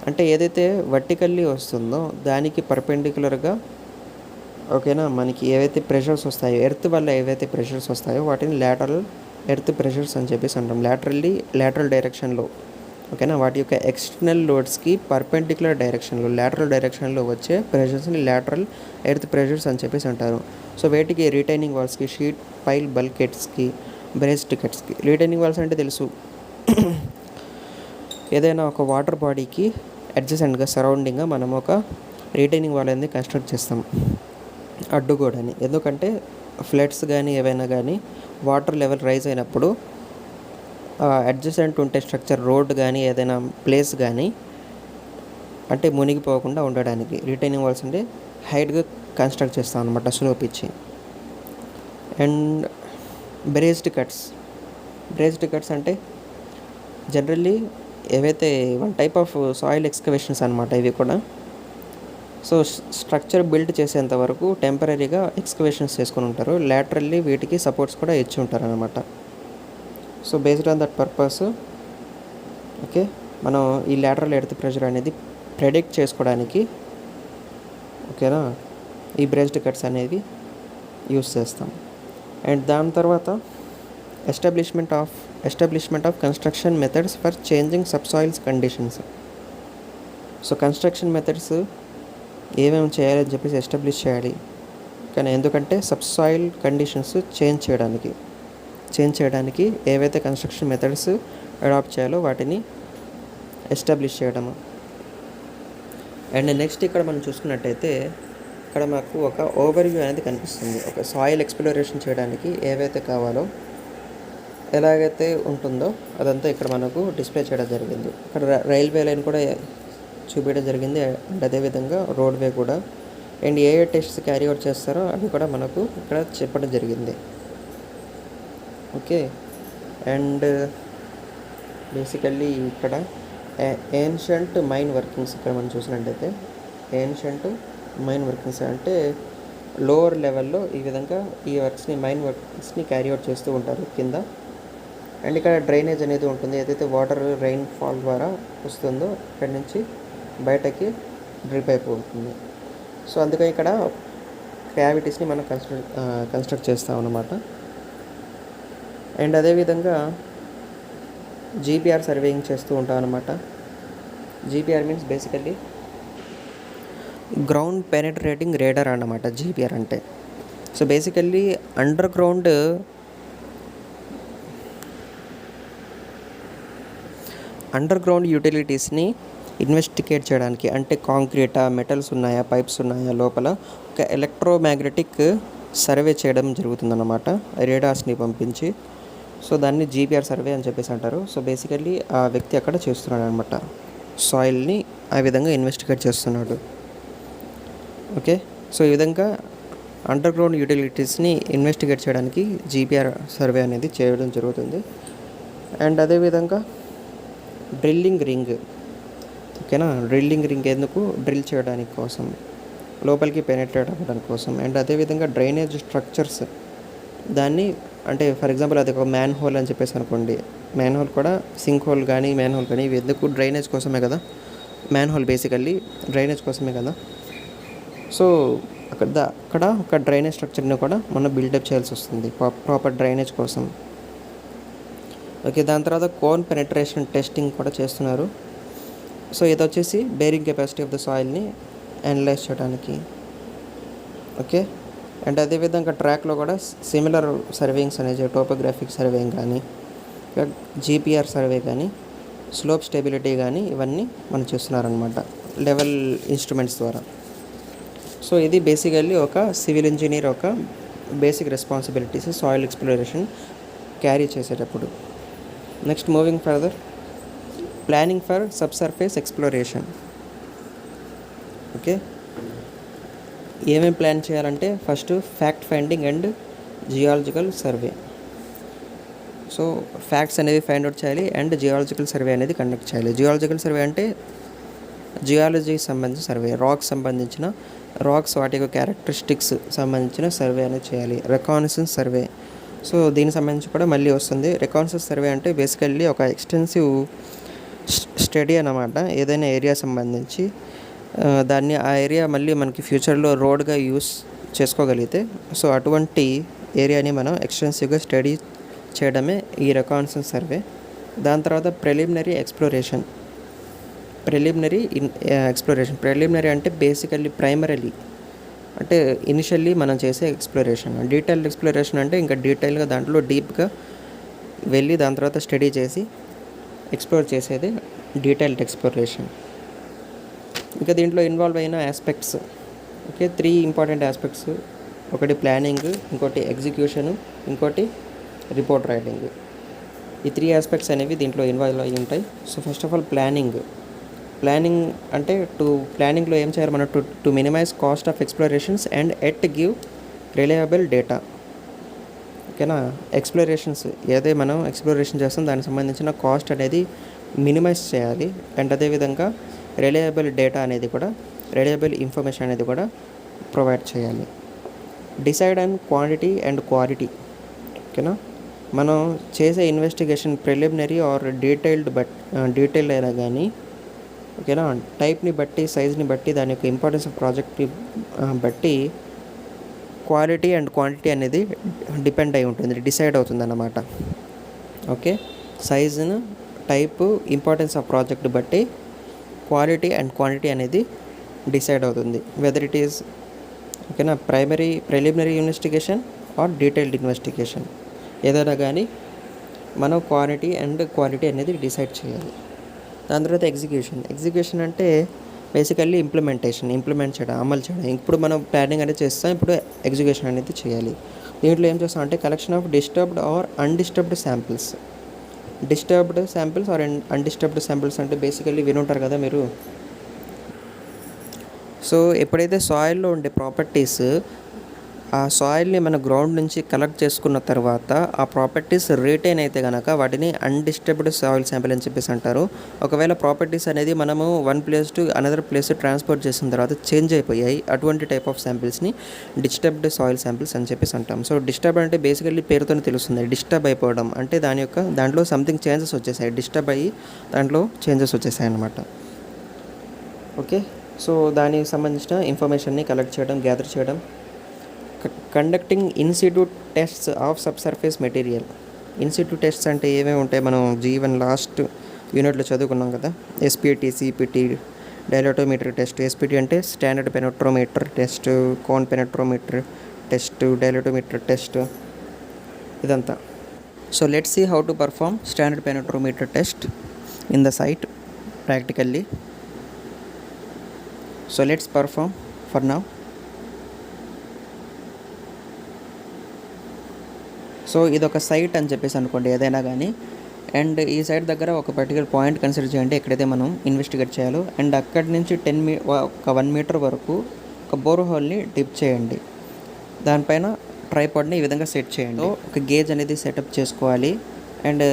అంటే ఏదైతే వర్టికల్లీ వస్తుందో దానికి పర్పెండిక్యులర్గా, ఓకేనా, మనకి ఏవైతే ప్రెషర్స్ వస్తాయో, ఎర్త్ వల్ల ఏవైతే ప్రెషర్స్ వస్తాయో వాటిని లాటరల్ ఎర్త్ ప్రెషర్స్ అని చెప్పేసి అంటాం. లాటరల్ డైరెక్షన్లో, ఓకేనా, వాటి యొక్క ఎక్స్టర్నల్ లోడ్స్కి పర్పెండిక్యులర్ డైరెక్షన్లో, లాటరల్ డైరెక్షన్లో వచ్చే ప్రెషర్స్ని లాటరల్ ఎర్త్ ప్రెషర్స్ అని చెప్పేసి అంటారు. సో వేటికి, రిటైనింగ్ వాల్స్కి, షీట్ పైల్ బల్క్ హెడ్స్కి, బ్రేస్డ్ కట్స్కి. రిటైనింగ్ వాల్స్ అంటే తెలుసు, ఏదైనా ఒక వాటర్ బాడీకి అడ్జసెంట్గా సరౌండింగ్గా మనం ఒక రిటైనింగ్ వాల్ అనేది కన్స్ట్రక్ట్ చేస్తాం అడ్డుగోడని. ఎందుకంటే ఫ్లడ్స్ కానీ ఏవైనా కానీ వాటర్ లెవెల్ రైజ్ అయినప్పుడు అడ్జసెంట్ ఉంటే స్ట్రక్చర్, రోడ్ కానీ ఏదైనా ప్లేస్ కానీ అంటే మునిగిపోకుండా ఉండడానికి రిటైనింగ్ వాల్స్ అంటే హైట్గా కన్స్ట్రక్ట్ చేస్తాం అనమాట, స్లోప్ ఇచ్చి. అండ్ బ్రేస్డ్ కట్స్ అంటే జనరల్లీ ఏవైతే one type of soil excavations అనమాట ఇవి కూడా. సో స్ట్రక్చర్ బిల్డ్ చేసేంత వరకు టెంపరీగా ఎక్స్కవేషన్స్ చేసుకొని ఉంటారు, లాటరల్లీ వీటికి సపోర్ట్స్ కూడా ఇచ్చి ఉంటారు అనమాట. So based on that purpose, okay, మనం ఈ లాటరల్ ఎర్త్ ప్రెషర్ అనేది ప్రెడిక్ట్ చేసుకోవడానికి, ఓకేనా, ఈ బ్రేస్డ్ కట్స్ అనేవి యూస్ చేస్తాం. అండ్ దాని తర్వాత establishment of construction methods for changing subsoils conditions. So construction methods ఏమేమి చేయాలని చెప్పేసి ఎస్టాబ్లిష్ చేయాలి, కానీ ఎందుకంటే సబ్సాయిల్ కండిషన్స్ చేంజ్ చేయడానికి ఏవైతే కన్స్ట్రక్షన్ మెథడ్స్ అడాప్ట్ చేయాలో వాటిని ఎస్టాబ్లిష్ చేయడము. అండ్ నెక్స్ట్ ఇక్కడ మనం చూసుకున్నట్టయితే ఇక్కడ మాకు ఒక ఓవర్వ్యూ అనేది కనిపిస్తుంది. ఒక సాయిల్ ఎక్స్ప్లోరేషన్ చేయడానికి ఏవైతే కావాలో, ఎలాగైతే ఉంటుందో అదంతా ఇక్కడ మనకు డిస్ప్లే చేయడం జరిగింది. ఇక్కడ రైల్వే లైన్ కూడా చూపించడం జరిగింది, అండ్ అదేవిధంగా రోడ్వే కూడా. And A tests carry out చేస్తారో అవి కూడా మనకు ఇక్కడ చెప్పడం జరిగింది. ఓకే. అండ్ బేసికల్లీ ఇక్కడ ఏన్షియంట్ మైన్ వర్కింగ్స్ ఇక్కడ మనం చూసినట్టయితే, ఏన్షియంట్ మైన్ వర్కింగ్స్ అంటే లోవర్ లెవెల్లో ఈ విధంగా ఈ మైన్ వర్క్స్ని క్యారీ అవుట్ చేస్తూ ఉంటారు కింద. అండ్ ఇక్కడ డ్రైనేజ్ అనేది ఉంటుంది, ఏదైతే వాటర్ రెయిన్ ఫాల్ ద్వారా వస్తుందో ఇక్కడి నుంచి బయటకి డ్రిప్ అయిపోతుంది. సో అందుకని ఇక్కడ క్యావిటీస్ని మనం కన్స్ట్రక్ట్ చేస్తాం అన్నమాట. అండ్ అదేవిధంగా జీపీఆర్ సర్వేయింగ్ చేస్తూ ఉంటాం అన్నమాట. GPR means basically ground penetrating radar అన్నమాట జీపీఆర్ అంటే. సో బేసికల్లీ అండర్ గ్రౌండ్ యూటిలిటీస్ని ఇన్వెస్టిగేట్ చేయడానికి, అంటే కాంక్రీటా, మెటల్స్ ఉన్నాయా, పైప్స్ ఉన్నాయా లోపల, ఒక ఎలక్ట్రోమాగ్నెటిక్ సర్వే చేయడం జరుగుతుందన్నమాట రేడార్స్ని పంపించి. సో దాన్ని జీపీఆర్ సర్వే అని చెప్పేసి అంటారు. సో బేసికల్లీ ఆ వ్యక్తి అక్కడ చేస్తున్నాడు అనమాట, సాయిల్ని ఆ విధంగా ఇన్వెస్టిగేట్ చేస్తున్నాడు. ఓకే. సో ఈ విధంగా అండర్ గ్రౌండ్ యూటిలిటీస్ని ఇన్వెస్టిగేట్ చేయడానికి జీపీఆర్ సర్వే అనేది చేయడం జరుగుతుంది. అండ్ అదేవిధంగా డ్రిల్లింగ్ రింగ్, ఓకేనా, డ్రిల్లింగ్ రింగ్ ఎందుకు, డ్రిల్ చేయడానికి కోసం, లోపలికి పెనెట్రేట్ అవ్వడానికి కోసం. అండ్ అదేవిధంగా డ్రైనేజ్ స్ట్రక్చర్స్, దాన్ని అంటే ఫర్ ఎగ్జాంపుల్ అది ఒక మ్యాన్ హోల్ అని చెప్పేసి అనుకోండి, మ్యాన్ హోల్ కూడా సింక్ హోల్ కానీ మ్యాన్ హోల్ కానీ ఇవి ఎందుకు, డ్రైనేజ్ కోసమే కదా. మ్యాన్ హోల్ బేసికల్లీ డ్రైనేజ్ కోసమే కదా. సో అక్కడ ఒక డ్రైనేజ్ స్ట్రక్చర్ని కూడా మనం బిల్డప్ చేయాల్సి వస్తుంది ప్రాపర్ డ్రైనేజ్ కోసం. ఓకే, దాని తర్వాత కోన్ పెనట్రేషన్ టెస్టింగ్ కూడా చేస్తున్నారు. సో ఇది వచ్చేసి బేరింగ్ కెపాసిటీ ఆఫ్ ద సాయిల్ని అనలైజ్ చేయడానికి. ఓకే, అండ్ అదేవిధంగా ట్రాక్లో కూడా సిమిలర్ సర్వేయింగ్స్ అనేది టోపోగ్రాఫిక్ సర్వేయింగ్ కానీ, జీపీఆర్ సర్వే కానీ, స్లోప్ స్టెబిలిటీ కానీ ఇవన్నీ మనం చేస్తున్నారనమాట లెవెల్ ఇన్స్ట్రుమెంట్స్ ద్వారా. సో ఇది బేసికల్లీ ఒక సివిల్ ఇంజనీర్ ఒక basic responsibilities soil exploration carry చేసేటప్పుడు. Next moving further, planning for subsurface exploration. Okay, ఏమేమి ప్లాన్ చేయాలంటే first fact finding and geological survey. So facts అనేవి ఫైండ్ అవుట్ చేయాలి అండ్ జియాలజికల్ సర్వే అనేది కండక్ట్ చేయాలి. జియాలజికల్ సర్వే అంటే జియాలజీకి సంబంధించిన సర్వే, రాక్స్ సంబంధించిన రాక్స్ వాటి యొక్క క్యారెక్టరిస్టిక్స్ సంబంధించిన సర్వే అనేది చేయాలి. రెకానసెన్స్ సర్వే, సో దీనికి సంబంధించి కూడా మళ్ళీ వస్తుంది. రెకానసెన్స్ సర్వే అంటే బేసికల్లీ ఒక ఎక్స్టెన్సివ్ స్టడీ అన్నమాట. ఏదైనా ఏరియా సంబంధించి దాన్ని ఆ ఏరియా మళ్ళీ మనకి ఫ్యూచర్లో రోడ్గా యూస్ చేసుకోగలిగితే, సో అటువంటి ఏరియాని మనం ఎక్స్టెన్సివ్గా స్టడీ చేయడమే ఈ రెకానసెన్స్ సర్వే. దాని తర్వాత ప్రిలిమినరీ ఎక్స్ప్లోరేషన్. ప్రిలిమినరీ అంటే బేసికల్లీ ప్రైమరీ అంటే ఇనిషియల్లీ మనం చేసే ఎక్స్ప్లోరేషన్. డీటెయిల్డ్ ఎక్స్ప్లోరేషన్ అంటే ఇంకా డీటెయిల్గా దాంట్లో డీప్గా వెళ్ళి దాని తర్వాత స్టడీ చేసి ఎక్స్ప్లోర్ చేసేది డీటెయిల్డ్ ఎక్స్ప్లోరేషన్. ఇంకా దీంట్లో ఇన్వాల్వ్ అయిన ఆస్పెక్ట్స్, ఓకే, 3 ఇంపార్టెంట్ ఆస్పెక్ట్స్. ఒకటి ప్లానింగ్, ఇంకోటి ఎగ్జిక్యూషను, ఇంకోటి రిపోర్ట్ రైటింగ్. ఈ 3 ఆస్పెక్ట్స్ అనేవి దీంట్లో ఇన్వాల్వ్ అయ్యి ఉంటాయి. So first of all planning అంటే ప్లానింగ్లో ఏం చేయాలి మనం, to minimize cost of explorations and at give reliable data. ఓకేనా, ఎక్స్ప్లోరేషన్స్ ఏదైతే మనం ఎక్స్ప్లోరేషన్ చేస్తాం దానికి సంబంధించిన కాస్ట్ అనేది మినిమైజ్ చేయాలి అండ్ అదేవిధంగా రిలయబుల్ డేటా అనేది కూడా, రిలయబుల్ ఇన్ఫర్మేషన్ అనేది కూడా ప్రొవైడ్ చేయాలి. Decide on quantity and quality. ఓకేనా, మనం చేసే ఇన్వెస్టిగేషన్ ప్రిలిమినరీ ఆర్ డీటెయిల్డ్ అయినా కానీ, ఓకేనా, టైప్ని బట్టి, సైజ్ని బట్టి, దాని యొక్క ఇంపార్టెన్స్ ఆఫ్ ప్రాజెక్ట్ని బట్టి క్వాలిటీ అండ్ క్వాంటిటీ అనేది డిపెండ్ అయి ఉంటుంది, డిసైడ్ అవుతుంది అన్నమాట. ఓకే, సైజును, టైపు, ఇంపార్టెన్స్ ఆఫ్ ప్రాజెక్ట్ బట్టి క్వాలిటీ అండ్ క్వాంటిటీ అనేది డిసైడ్ అవుతుంది. వెదర్ ఇట్ ఈస్, ఓకేనా, preliminary investigation or detailed investigation, ఏదైనా కానీ మనం క్వాలిటీ అనేది డిసైడ్ చేయాలి. దాని తర్వాత ఎగ్జిక్యూషన్ అంటే బేసికల్లీ ఇంప్లిమెంట్ చేయడం, అమలు చేయడం. ఇప్పుడు మనం ప్లానింగ్ అనేది చేస్తాం, ఇప్పుడు ఎగ్జిక్యూషన్ అనేది చేయాలి. దీంట్లో ఏం చేస్తాం అంటే collection of disturbed or undisturbed samples. Disturbed samples or undisturbed samples అంటే బేసికల్లీ వినుంటారు కదా మీరు. సో ఎప్పుడైతే సాయిల్లో ఉండే ప్రాపర్టీస్, ఆ సాయిల్ని మన గ్రౌండ్ నుంచి కలెక్ట్ చేసుకున్న తర్వాత ఆ ప్రాపర్టీస్ రిటైన్ అయితే కనుక వాటిని అన్డిస్టర్బ్డ్ సాయిల్ శాంపిల్ అని చెప్పేసి అంటారు. ఒకవేళ ప్రాపర్టీస్ అనేది మనము one place to another place transport చేసిన తర్వాత చేంజ్ అయిపోయాయి, అటువంటి టైప్ ఆఫ్ శాంపిల్స్ని డిస్టర్బ్డ్ సాయిల్ శాంపిల్స్ అని చెప్పేసి అంటాం. సో డిస్టర్బ్ అంటే బేసికల్లీ పేరుతోనే తెలుస్తుంది, డిస్టర్బ్ అయిపోవడం అంటే దాంట్లో సంథింగ్ చేంజెస్ వచ్చేసాయి, డిస్టర్బ్ అయ్యి దాంట్లో చేంజెస్ వచ్చేసాయి అన్నమాట. ఓకే, సో దానికి సంబంధించిన ఇన్ఫర్మేషన్ని కలెక్ట్ చేయడం, గ్యాదర్ చేయడం. Conducting ఇన్సిట్యూ tests of subsurface material. ఇన్సిట్యూ tests అంటే ఏమేమి ఉంటాయి, మనం G1 లాస్ట్ యూనిట్లో చదువుకున్నాం కదా. SPT, CPT, dilatometer test. SPT అంటే standard penetrometer test, cone penetrometer test, dilatometer test, ఇదంతా. So let's see how to perform standard penetrometer test in the site practically. So let's perform for now. So ఇది ఒక సైట్ అని చెప్పేసి అనుకోండి ఏదైనా కానీ, అండ్ ఈ సైట్ దగ్గర ఒక పర్టికులర్ పాయింట్ కన్సిడర్ చేయండి ఎక్కడైతే మనం ఇన్వెస్టిగేట్ చేయాలో. అండ్ అక్కడి నుంచి 1 మీటర్ వరకు ఒక బోర్ హోల్ని డిప్ చేయండి. దానిపైన ట్రైపాడ్ని ఈ విధంగా సెట్ చేయండి. ఒక గేజ్ అనేది సెటప్ చేసుకోవాలి అండ్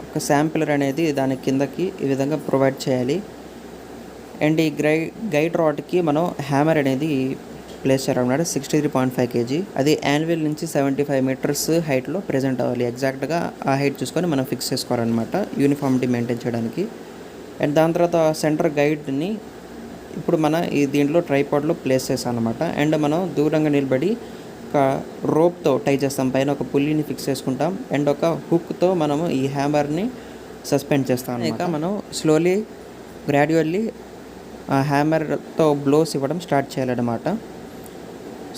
ఒక శాంపిలర్ అనేది దాని కిందకి ఈ విధంగా ప్రొవైడ్ చేయాలి. అండ్ ఈ గైడ్ రాడ్కి మనం హ్యామర్ అనేది ప్లేస్ చేయాలన్నమాట. 63.5 kg. అది యాన్విల్ నుంచి 75 మీటర్స్ హైట్లో ప్రెజెంట్ అవ్వాలి. ఎగ్జాక్ట్గా ఆ హైట్ చూసుకొని మనం ఫిక్స్ చేసుకోవాలన్నమాట యూనిఫామిటీ మెయింటైన్ చేయడానికి. అండ్ దాని తర్వాత సెంటర్ గైడ్ని ఇప్పుడు మన ఈ దీంట్లో ట్రైపాడ్లో ప్లేస్ చేస్తాం అనమాట. అండ్ మనం దూరంగా నిలబడి ఒక రోప్తో టై చేస్తాం, పైన ఒక పుల్లిని ఫిక్స్ చేసుకుంటాం అండ్ ఒక హుక్తో మనము ఈ హ్యామర్ని సస్పెండ్ చేస్తాం. ఇంకా మనం స్లోలీ గ్రాడ్యువల్లీ ఆ హ్యామర్తో బ్లోస్ ఇవ్వడం స్టార్ట్ చేయాలన్నమాట.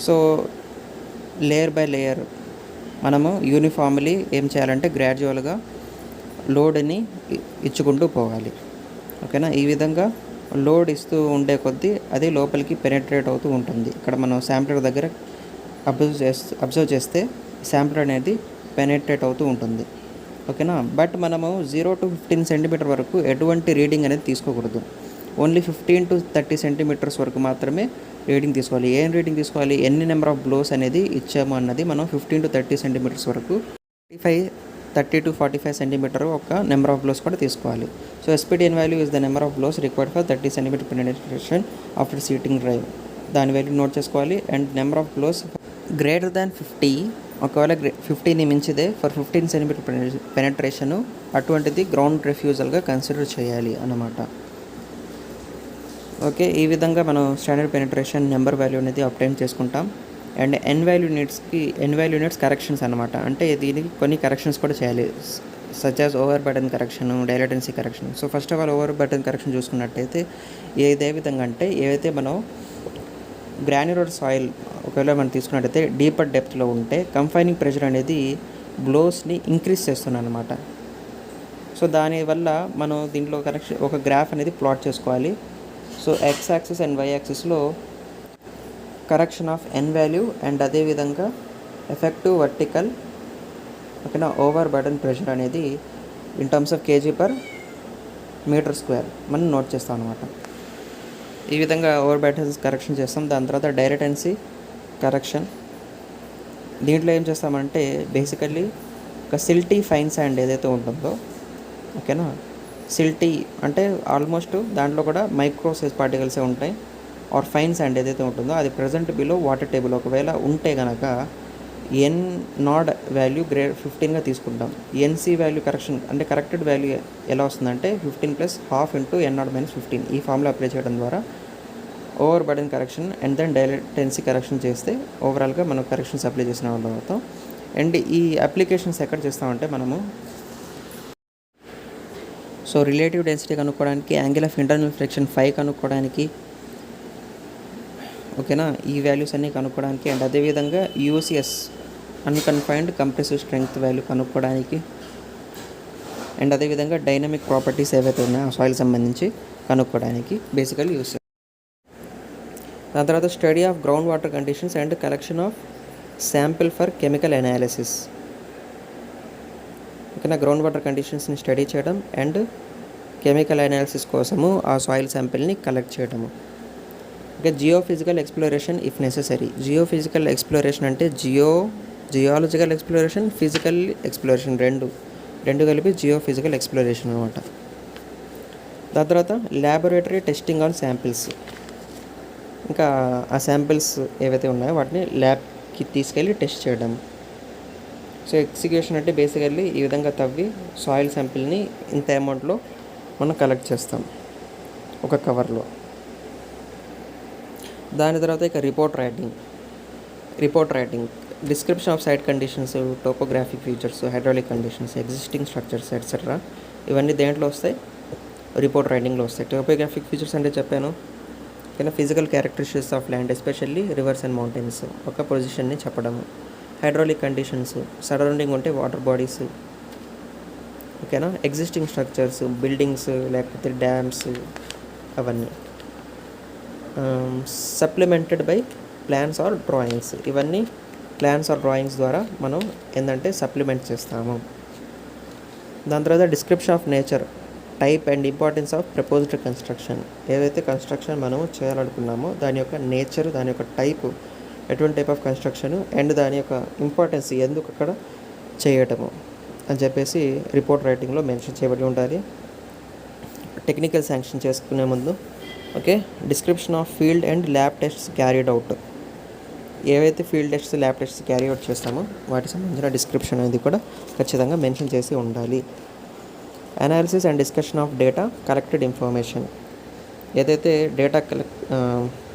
సో లేయర్ బై లేయర్ మనము యూనిఫామ్లీ ఏం చేయాలంటే గ్రాడ్యువల్గా లోడ్ని ఇచ్చుకుంటూ పోవాలి. ఓకేనా, ఈ విధంగా లోడ్ ఇస్తూ ఉండే కొద్దీ అది లోపలికి పెనెట్రేట్ అవుతూ ఉంటుంది. ఇక్కడ మనం శాంప్లర్ దగ్గర అబ్జర్వ్ చేస్తే శాంప్లర్ అనేది పెనెట్రేట్ అవుతూ ఉంటుంది. ఓకేనా, బట్ మనము 0 to 15 సెంటీమీటర్ వరకు ఎటువంటి రీడింగ్ అనేది తీసుకోకూడదు. ఓన్లీ 15 to 30 సెంటీమీటర్స్ వరకు మాత్రమే రీడింగ్ తీసుకోవాలి. ఏం రీడింగ్ తీసుకోవాలి, ఎన్ని నెంబర్ ఆఫ్ బ్లోస్ అనేది ఇచ్చాము అన్నది మనం 15 to 30 సెంటీమీటర్స్ వరకు 30 to 45 సెంటీమీటర్ ఒక నెంబర్ ఆఫ్ బ్లోస్ కూడా తీసుకోవాలి. So SPT N value is the number of blows required for 30 centimetre penetration after seating drive. దాని వాల్యూ నోట్ చేసుకోవాలి. And number of blows greater than 50, ఒకవేళ 50ని మించిదే ఫర్ 15 సెంటీమీటర్ పెనెట్రేషను, అటువంటిది గ్రౌండ్ రిఫ్యూజల్గా కన్సిడర్ చేయాలి అన్నమాట. ఓకే, ఈ విధంగా మనం స్టాండర్డ్ పెనెట్రేషన్ నెంబర్ వాల్యూ అనేది అప్టైన్ చేసుకుంటాం. And N value units corrections అనమాట. అంటే దీనికి కొన్ని కరెక్షన్స్ కూడా చేయాలి, such as overburden correction, dilatancy correction. So first of all overburden correction చూసుకున్నట్టయితే ఏ విధంగా అంటే ఏవైతే మనం గ్రాన్యులర్ సాయిల్ ఒకవేళ మనం తీసుకున్నట్టయితే డీపర్ డెప్త్లో ఉంటే కంఫైనింగ్ ప్రెషర్ అనేది బ్లోస్ని ఇంక్రీజ్ చేస్తుంది అనమాట. సో దానివల్ల మనం దీంట్లో కరెక్షన్ ఒక గ్రాఫ్ అనేది ప్లాట్ చేసుకోవాలి. So X axis and Y యాక్సిస్లో correction of N value and అదేవిధంగా ఎఫెక్టివ్ వర్టికల్, ఓకేనా, ఓవర్ బటన్ ప్రెషర్ అనేది in terms of KG per metre square మనం నోట్ చేస్తాం అనమాట. ఈ విధంగా ఓవర్ బటన్స్ కరెక్షన్ చేస్తాం. దాని తర్వాత డైలటెన్సీ కరెక్షన్, దీంట్లో ఏం చేస్తామంటే బేసికల్లీ ఒక సిల్టీ ఫైన్ శాండ్ ఏదైతే ఉంటుందో, ఓకేనా, సిల్టీ అంటే ఆల్మోస్ట్ దాంట్లో కూడా మైక్రో సైజ్ పార్టికల్సే ఉంటాయి. ఆర్ ఫైన్ శాండ్ ఏదైతే ఉంటుందో అది ప్రజెంట్ బిలో వాటర్ టేబుల్ ఒకవేళ ఉంటే కనుక ఎన్ నాడ్ వాల్యూ 15గా తీసుకుంటాం. ఎన్సీ వాల్యూ కరెక్షన్ అంటే కరెక్టెడ్ వాల్యూ ఎలా వస్తుందంటే 15 + ½ × n నాట్ - 15. ఈ ఫార్ములా అప్లై చేయడం ద్వారా overburden correction and then dilatancy correction చేస్తే ఓవరాల్గా మనం కరెక్షన్స్ అప్లై చేసిన వాళ్ళం అవుతాం. అండ్ ఈ అప్లికేషన్స్ ఎక్కడ చేస్తామంటే మనము సో రిలేటివ్ డెన్సిటీ కనుక్కోవడానికి, యాంగిల్ ఆఫ్ ఇంటర్నల్ ఫ్రిక్షన్ 5 కనుక్కోవడానికి, ఓకేనా, ఈ వాల్యూస్ అన్నీ కనుక్కోవడానికి. అండ్ అదేవిధంగా యూసిఎస్ అన్కన్ఫైన్డ్ కంప్రెసివ్ స్ట్రెంగ్త్ వాల్యూ కనుక్కోవడానికి, అండ్ అదేవిధంగా డైనమిక్ ప్రాపర్టీస్ ఏవైతే ఉన్నాయో సాయిల్ సంబంధించి కనుక్కోవడానికి బేసికల్లీ యూస్ చేస్తాం. దాని తర్వాత study of ground water conditions and collection of sample for chemical analysis. ఓకేనా, గ్రౌండ్ వాటర్ కండిషన్స్ని స్టడీ చేయడం అండ్ కెమికల్ అనాలిసిస్ కోసము ఆ సాయిల్ శాంపిల్ని కలెక్ట్ చేయడము. Okay, geophysical exploration if necessary. Geophysical exploration అంటే జియాలజికల్ ఎక్స్ప్లోరేషన్, ఫిజికల్ ఎక్స్ప్లోరేషన్ రెండు కలిపి జియోఫిజికల్ ఎక్స్ప్లోరేషన్ అనమాట. దాని తర్వాత ల్యాబొరేటరీ టెస్టింగ్ ఆన్ శాంపిల్స్. ఇంకా ఆ శాంపిల్స్ ఏవైతే ఉన్నాయో వాటిని ల్యాబ్కి తీసుకెళ్ళి టెస్ట్ చేయడం. సో ఎగ్జిక్యూషన్ అంటే బేసికల్లీ ఈ విధంగా తవ్వి సాయిల్ శాంపిల్ని ఇంత అమౌంట్లో మనం కలెక్ట్ చేస్తాం ఒక కవర్లో. దాని తర్వాత ఇక report writing description of site conditions, topographic features, hydraulic conditions, existing structures etcetera, ఇవన్నీ దేంట్లో వస్తాయి, రిపోర్ట్ రైటింగ్లో వస్తాయి. టోపోగ్రాఫిక్ ఫీచర్స్ అంటే చెప్పాను, ఓకేనా, physical characteristics of land especially rivers and mountains ఒక పొజిషన్ని చెప్పడము. హైడ్రాలిక్ కండిషన్స్, సరౌండింగ్ ఉంటే వాటర్ బాడీస్, ఓకేనా, ఎగ్జిస్టింగ్ స్ట్రక్చర్స్, బిల్డింగ్స్ లేకపోతే డ్యామ్స్, అవన్నీ supplemented by plans or drawings. ఇవన్నీ ప్లాన్స్ ఆర్ డ్రాయింగ్స్ ద్వారా మనం ఏంటంటే సప్లిమెంట్ చేస్తాము. దాని తర్వాత description of nature, type and importance of proposed construction. ఏదైతే కన్స్ట్రక్షన్ మనము చేయాలనుకున్నామో దాని యొక్క నేచర్, దాని యొక్క టైపు, ఎటువంటి టైప్ ఆఫ్ కన్స్ట్రక్షన్ అండ్ దాని యొక్క ఇంపార్టెన్స్ ఎందుకు అక్కడ చేయటము అని చెప్పేసి రిపోర్ట్ రైటింగ్లో మెన్షన్ చేయబడి ఉండాలి. టెక్నికల్ శాంక్షన్ చేసుకునే ముందు okay, description of field and lab tests carried out. ఏవైతే field tests, lab tests carry out చేస్తామో వాటికి సంబంధించిన డిస్క్రిప్షన్ అనేది కూడా ఖచ్చితంగా మెన్షన్ చేసి ఉండాలి. Analysis and discussion of data collected information. ఏదైతే డేటా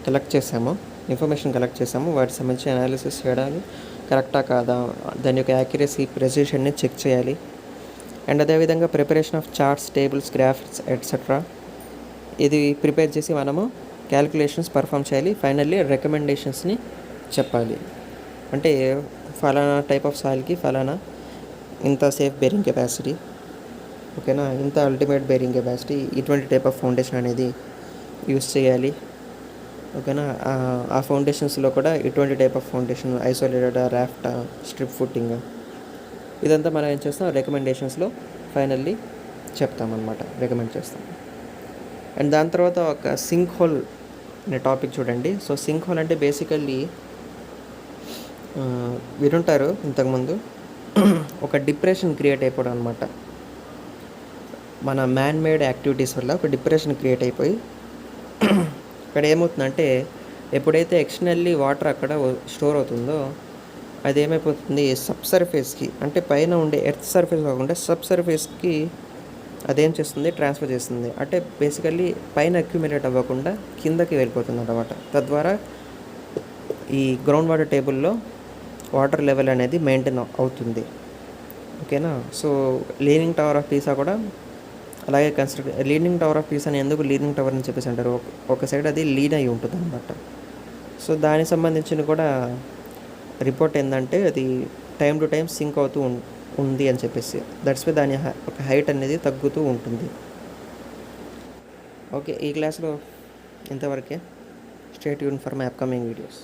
కలెక్ట్ చేసామో, ఇన్ఫర్మేషన్ కలెక్ట్ చేసామో వాటికి సంబంధించి అనాలిసిస్ చేయడాలు కరెక్టా కాదా, దాని యొక్క యాక్యురసీ, ప్రెసిషన్ని చెక్ చేయాలి. అండ్ అదేవిధంగా preparation of charts, tables, graphs etcetera ఇది ప్రిపేర్ చేసి మనము క్యాలిక్యులేషన్స్ పర్ఫామ్ చేయాలి. ఫైనల్లీ రికమెండేషన్స్ని చెప్పాలి. అంటే ఫలానా టైప్ ఆఫ్ సాయిల్కి ఫలానా ఇంత సేఫ్ బేరింగ్ కెపాసిటీ, ఓకేనా, ఇంత అల్టిమేట్ బేరింగ్ కెపాసిటీ, ఇటువంటి టైప్ ఆఫ్ ఫౌండేషన్ అనేది యూస్ చేయాలి, ఓకేనా. ఆ ఫౌండేషన్స్లో కూడా ఇటువంటి type of foundation, isolated, raft, strip footing, ఇదంతా మనం ఏం చేస్తాం రికమెండేషన్స్లో ఫైనల్లీ చెప్తామన్నమాట, రికమెండ్ చేస్తాం. అండ్ దాని తర్వాత ఒక సింక్ హోల్ అనే టాపిక్ చూడండి. సో సింక్ హోల్ అంటే బేసికల్లీ వినుంటారు ఇంతకుముందు, ఒక డిప్రెషన్ క్రియేట్ అయిపోవడం అనమాట. మన మ్యాన్ మేడ్ యాక్టివిటీస్ వల్ల ఒక డిప్రెషన్ క్రియేట్ అయిపోయి ఇక్కడ ఏమవుతుందంటే ఎప్పుడైతే ఎక్స్టర్నల్లీ వాటర్ అక్కడ స్టోర్ అవుతుందో అది ఏమైపోతుంది సబ్సర్ఫేస్కి, అంటే పైన ఉండే ఎర్త్ సర్ఫేస్ కాకుండా సబ్సర్ఫేస్కి అదేం చేస్తుంది ట్రాన్స్ఫర్ చేస్తుంది. అంటే బేసికల్లీ పైన అక్యుమిలేట్ అవ్వకుండా కిందకి వెళ్ళిపోతుంది అన్నమాట. తద్వారా ఈ గ్రౌండ్ వాటర్ టేబుల్లో వాటర్ లెవెల్ అనేది మెయింటైన్ అవుతుంది, ఓకేనా. So leaning tower of Pisa కూడా అలాగే construct. Leaning tower of Pisa అని ఎందుకు లీనింగ్ టవర్ అని చెప్పేసి అంటారు, ఒక సైడ్ అది లీన్ అయి ఉంటుంది అనమాట. సో దానికి సంబంధించిన కూడా రిపోర్ట్ ఏంటంటే అది టైం టు టైం సింక్ అవుతూ ఉంది అని చెప్పేసి, దట్స్ వై దాని ఒక హైట్ అనేది తగ్గుతూ ఉంటుంది. ఓకే, ఈ క్లాస్లో ఇంతవరకే. Stay tune for my upcoming videos.